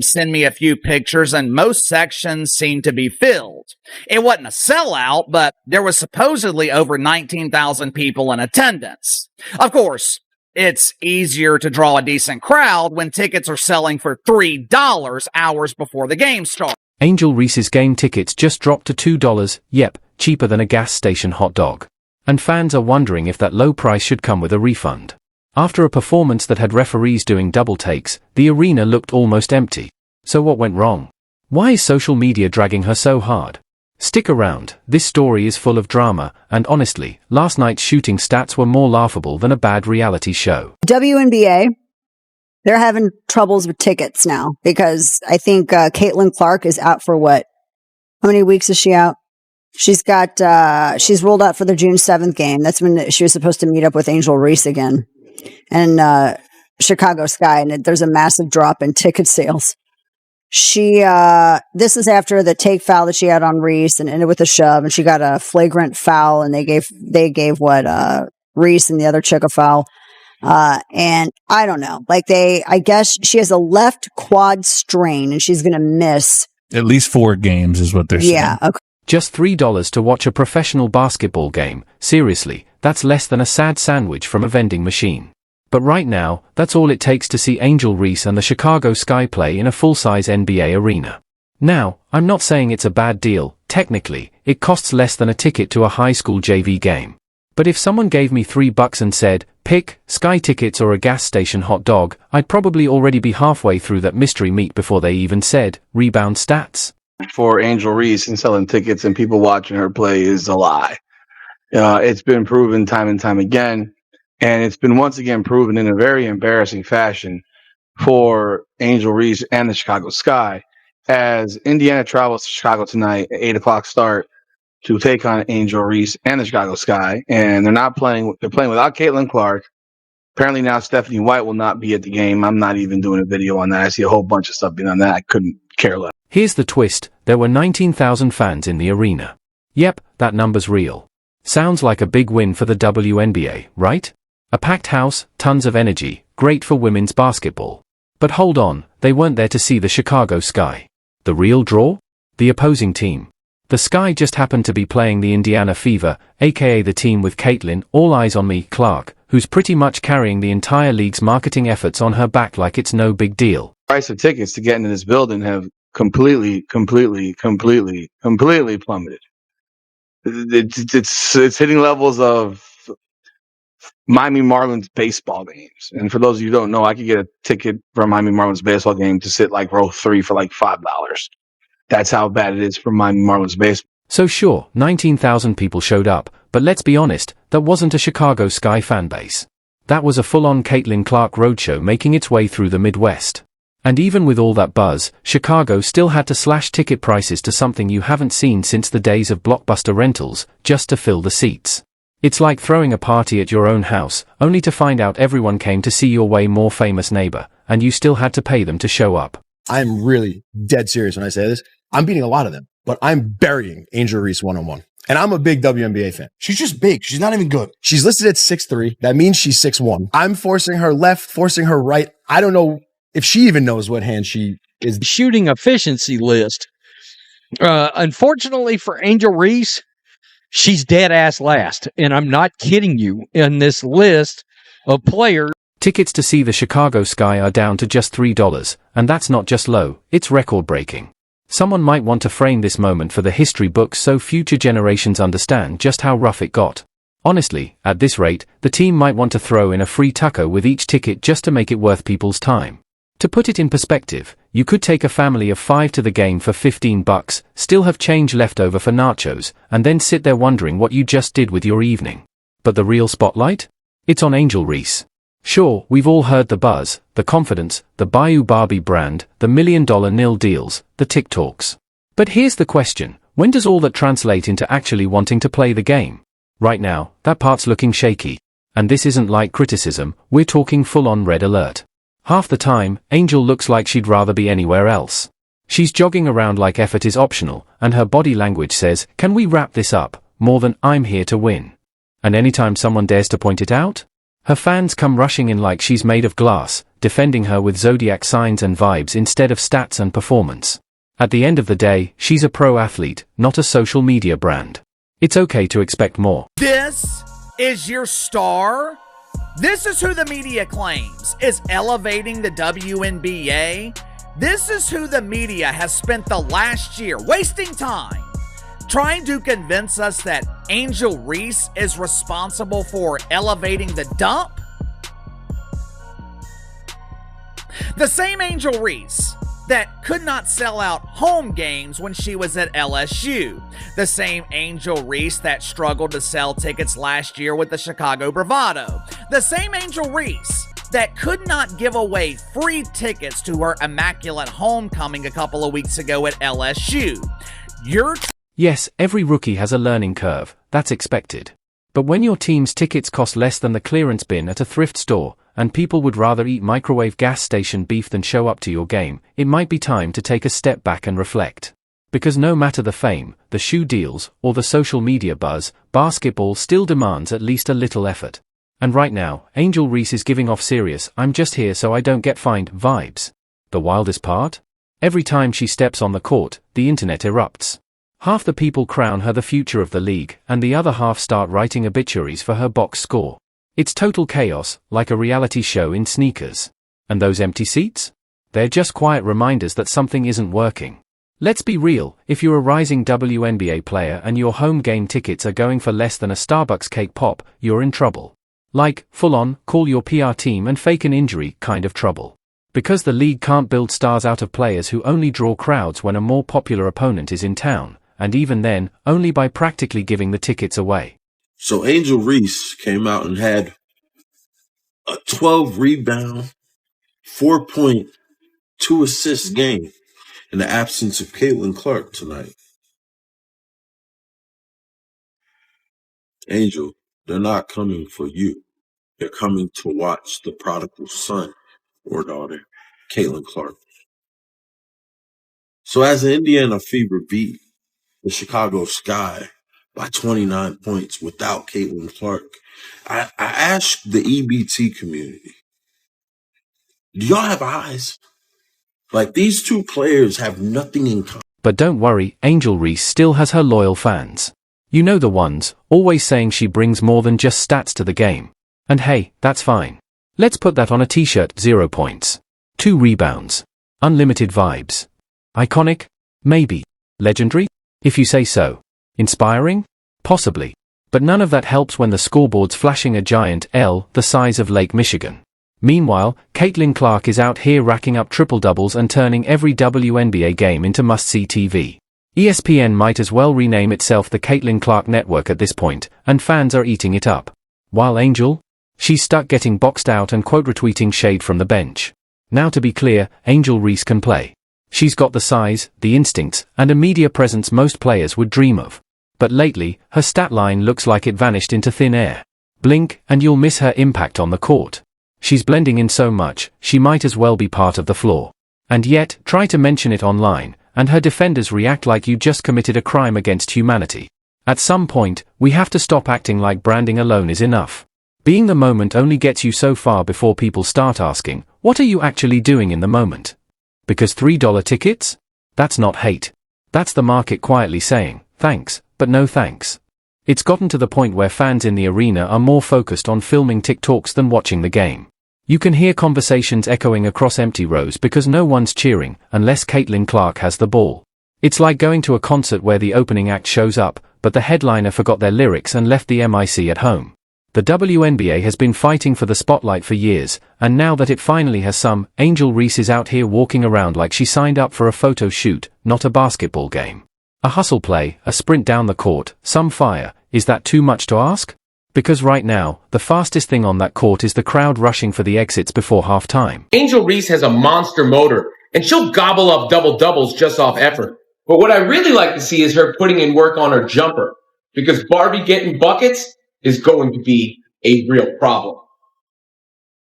send me a few pictures, and most sections seemed to be filled. It wasn't a sellout, but there was supposedly over 19,000 people in attendance. Of course, it's easier to draw a decent crowd when tickets are selling for $3 hours before the game starts. Angel Reese's game tickets just dropped to $2, yep, cheaper than a gas station hot dog. And fans are wondering if that low price should come with a refund. After a performance that had referees doing double takes, the arena looked almost empty. So what went wrong? Why is social media dragging her so hard? Stick around, this story is full of drama, and honestly, last night's shooting stats were more laughable than a bad reality show. WNBA, they're having troubles with tickets now, because I think Caitlin Clark is out for what? How many weeks is she out? She's ruled out for the June 7th game. That's when she was supposed to meet up with Angel Reese again. And Chicago Sky, and there's a massive drop in ticket sales. This is after the take foul that she had on Reese and ended with a shove, and she got a flagrant foul, and they gave Reese and the other chick a foul. And I don't know, I guess she has a left quad strain, and she's going to miss at least 4 games is what they're saying. Yeah. Okay. Just $3 to watch a professional basketball game. Seriously, that's less than a sad sandwich from a vending machine. But right now, that's all it takes to see Angel Reese and the Chicago Sky play in a full-size NBA arena. Now, I'm not saying it's a bad deal. Technically, it costs less than a ticket to a high school JV game. But if someone gave me $3 and said, pick Sky tickets or a gas station hot dog, I'd probably already be halfway through that mystery meat before they even said, rebound stats. For Angel Reese and selling tickets and people watching her play is a lie. It's been proven time and time again, and it's been once again proven in a very embarrassing fashion for Angel Reese and the Chicago Sky, as Indiana travels to Chicago tonight at 8 o'clock start to take on Angel Reese and the Chicago Sky, and they're playing without Caitlin Clark. Apparently now Stephanie White will not be at the game. I'm not even doing a video on that. I see a whole bunch of stuff being on that. I couldn't care less. Here's the twist, there were 19,000 fans in the arena. Yep, that number's real. Sounds like a big win for the WNBA, right? A packed house, tons of energy, great for women's basketball. But hold on, they weren't there to see the Chicago Sky. The real draw? The opposing team. The Sky just happened to be playing the Indiana Fever, aka the team with Caitlin, all eyes on me, Clark, who's pretty much carrying the entire league's marketing efforts on her back like it's no big deal. Price of tickets to get into this building have completely plummeted. It's hitting levels of Miami Marlins baseball games. And for those of you who don't know, I could get a ticket for a Miami Marlins baseball game to sit row 3 for $5. That's how bad it is for Miami Marlins baseball. So sure, 19,000 people showed up, but let's be honest, that wasn't a Chicago Sky fan base. That was a full-on Caitlin Clark roadshow making its way through the Midwest. And even with all that buzz, Chicago still had to slash ticket prices to something you haven't seen since the days of Blockbuster rentals, just to fill the seats. It's like throwing a party at your own house, only to find out everyone came to see your way more famous neighbor, and you still had to pay them to show up. I'm really dead serious when I say this. I'm beating a lot of them, but I'm burying Angel Reese one-on-one. And I'm a big WNBA fan. She's just big. She's not even good. She's listed at 6'3". That means she's 6'1". I'm forcing her left, forcing her right. I don't know if she even knows what hand she is. Shooting efficiency list. Unfortunately for Angel Reese, she's dead ass last. And I'm not kidding you in this list of players. Tickets to see the Chicago Sky are down to just $3, and that's not just low, it's record-breaking. Someone might want to frame this moment for the history books so future generations understand just how rough it got. Honestly, at this rate, the team might want to throw in a free taco with each ticket just to make it worth people's time. To put it in perspective, you could take a family of 5 to the game for $15, still have change left over for nachos, and then sit there wondering what you just did with your evening. But the real spotlight? It's on Angel Reese. Sure, we've all heard the buzz, the confidence, the Bayou Barbie brand, the $1 million nil deals, the TikToks. But here's the question, when does all that translate into actually wanting to play the game? Right now, that part's looking shaky. And this isn't light criticism, we're talking full-on red alert. Half the time, Angel looks like she'd rather be anywhere else. She's jogging around like effort is optional, and her body language says, can we wrap this up, more than I'm here to win. And anytime someone dares to point it out, her fans come rushing in like she's made of glass, defending her with zodiac signs and vibes instead of stats and performance. At the end of the day, she's a pro athlete, not a social media brand. It's okay to expect more. This is your star? This is who the media claims is elevating the WNBA? This is who the media has spent the last year wasting time trying to convince us that Angel Reese is responsible for elevating the dump? The same Angel Reese that could not sell out home games when she was at LSU. The same Angel Reese that struggled to sell tickets last year with the Chicago Bravado. The same Angel Reese that could not give away free tickets to her immaculate homecoming a couple of weeks ago at LSU. Yes, every rookie has a learning curve, that's expected. But when your team's tickets cost less than the clearance bin at a thrift store, and people would rather eat microwave gas station beef than show up to your game, it might be time to take a step back and reflect. Because no matter the fame, the shoe deals, or the social media buzz, basketball still demands at least a little effort. And right now, Angel Reese is giving off serious, I'm just here so I don't get fined vibes. The wildest part? Every time she steps on the court, the internet erupts. Half the people crown her the future of the league, and the other half start writing obituaries for her box score. It's total chaos, like a reality show in sneakers. And those empty seats? They're just quiet reminders that something isn't working. Let's be real, if you're a rising WNBA player and your home game tickets are going for less than a Starbucks cake pop, you're in trouble. Like, full-on, call your PR team and fake an injury kind of trouble. Because the league can't build stars out of players who only draw crowds when a more popular opponent is in town, and even then, only by practically giving the tickets away. So Angel Reese came out and had a 12 rebound, 4.2 assist game in the absence of Caitlin Clark tonight. Angel, they're not coming for you. They're coming to watch the prodigal son or daughter, Caitlin Clark. So as an Indiana Fever beat the Chicago Sky by 29 points without Caitlin Clark, I asked the EBT community, do y'all have eyes? Like, these two players have nothing in common. But don't worry, Angel Reese still has her loyal fans. You know the ones, always saying she brings more than just stats to the game. And hey, that's fine. Let's put that on a t-shirt. 0 points. 2 rebounds. Unlimited vibes. Iconic? Maybe. Legendary? If you say so. Inspiring? Possibly. But none of that helps when the scoreboard's flashing a giant L the size of Lake Michigan. Meanwhile, Caitlin Clark is out here racking up triple-doubles and turning every WNBA game into must-see TV. ESPN might as well rename itself the Caitlin Clark Network at this point, and fans are eating it up. While Angel? She's stuck getting boxed out and quote-retweeting shade from the bench. Now to be clear, Angel Reese can play. She's got the size, the instincts, and a media presence most players would dream of. But lately, her stat line looks like it vanished into thin air. Blink, and you'll miss her impact on the court. She's blending in so much, she might as well be part of the floor. And yet, try to mention it online, and her defenders react like you just committed a crime against humanity. At some point, we have to stop acting like branding alone is enough. Being the moment only gets you so far before people start asking, what are you actually doing in the moment? Because $3 tickets? That's not hate. That's the market quietly saying, thanks, but no thanks. It's gotten to the point where fans in the arena are more focused on filming TikToks than watching the game. You can hear conversations echoing across empty rows because no one's cheering unless Caitlin Clark has the ball. It's like going to a concert where the opening act shows up, but the headliner forgot their lyrics and left the mic at home. The WNBA has been fighting for the spotlight for years, and now that it finally has some, Angel Reese is out here walking around like she signed up for a photo shoot, not a basketball game. A hustle play, a sprint down the court, some fire. Is that too much to ask? Because right now, the fastest thing on that court is the crowd rushing for the exits before halftime. Angel Reese has a monster motor, and she'll gobble up double-doubles just off effort. But what I really like to see is her putting in work on her jumper, because Barbie getting buckets is going to be a real problem.